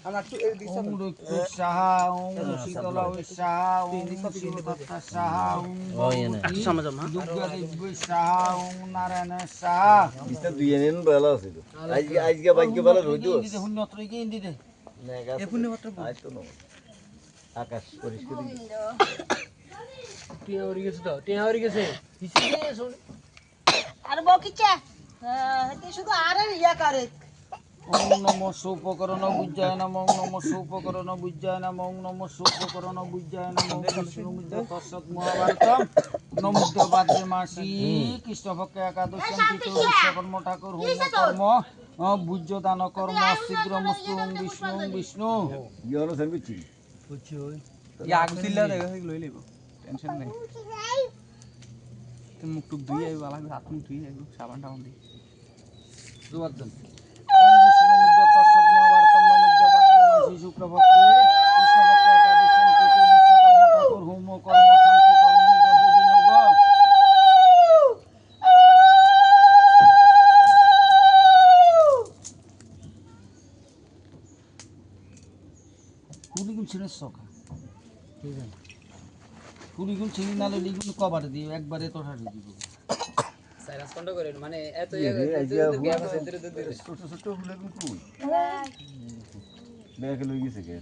আমার তো এই দিশা রুক্তি সাহা শীতলা সাহা শীততা সাহা দুর্গা দেবী সাহা নারায়ণ সাহা ইস্তা দুই এনে ভালো আছিল আজকে ভাগ্য ভালো রইতো হুন্নত্র কি দিতে এ পুণ্যপত্র আজ তো না আকাশ পরিষ্কার টিয়া হরি গেছে তো টিয়া হরি গেছে হিসেবে শুন আর বকিছে হেতে শুধু আর ইয়া করে ওম নমো সুপকরণ বুজ্জায় নমঃ ওম নমো সুপকরণ বুজ্জায় নমঃ ওম নমো সুপকরণ বুজ্জায় নমঃ বিষ্ণুমুদ্র তৎসৎ মহাভারতম নমুদ্র ভাদ্রে মাসি কৃষ্ণপক্ষে একাদশী তৃতীয় বিশ্বকর্ম ঠাকুর হোম কর্ম বুজ্জ দান কর্ম শীঘ্র মুস্তু বিষ্ণু বিষ্ণু ইয়নো সেন বিচি বুঝছি ওই ইয়া আগুতিল্লা দেখা লই লইব টেনশন নাই তুমি মুখ টুক ধুই আইব আলাদা হাত মুখ ধুই আইব সাবান টাবান দি জোয়ারজন ওম বিষ্ণুমুদ্র তৎসৎ মহাভারতম নমুদ্র ভাদ্রে মাসি শুক্লপক্ষে কৃষ্ণপক্ষে একাদশী তৃতীয় বিশ্বকর্ম ঠাকুর হোম কর্ম শান্তি কর্ম নিজ বিনিয়োগ কুড়িগুণ ছিঁড়ে সখা ঠিক আছে কুড়িগুণ ছিঁড়ে নালে লিগুণ কবার দিও একবারে তো হারিয়ে দিব সাইরাস কন্ড করেন মানে এত ছোট ছোট ফুলে কই দেখে লই গেছে কে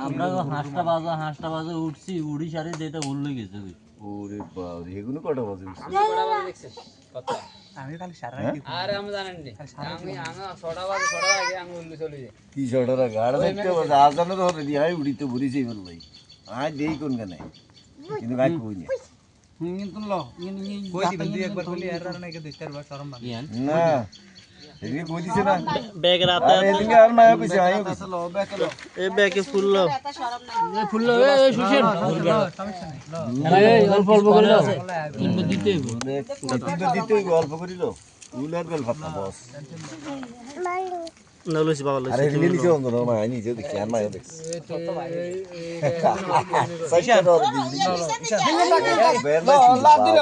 আমরা হাঁসটা বাজা উঠছি উড়ি সারি যেটা উল্লে গেছে ওরে বাবা এগুলো কটা বাজে দেখছেন কথা আমি খালি সারা রাত আরে আমি জানেন নি আমি 6টা আগে আমি উল্লু চলে যাই কি ছড়া গাড়া দেখতে বাজে আজানো তো রেডি হয় উড়িতে বুড়িছে বল ভাই আজ দেই কোন গানে কিন্তু গায় কই না কিন্তু ল কই দিবেন দুই একবার বলি আর না কে দুই চারবার শরম লাগে না এদিকে কই দিছে না ব্যাগ রাতে এদিকে আর মায়া কইছে আইও কইছে ল ব্যাক ল এই ব্যাগে ফুল লো এত শরম নাই এই ফুল লো এই সুশীল সমস্যা নাই এই অল্প অল্প করে আছে কিনবে দিতে হইব কিন্তু দিতে গল্প করিল উলার গল ফাটা বস নলুস বাবা লইছে আরে রিলি লিখে অন্ধ না মাই নিজে দেখি আর মায়া দেখছি সাইকেল আর দিদি লাভ দিল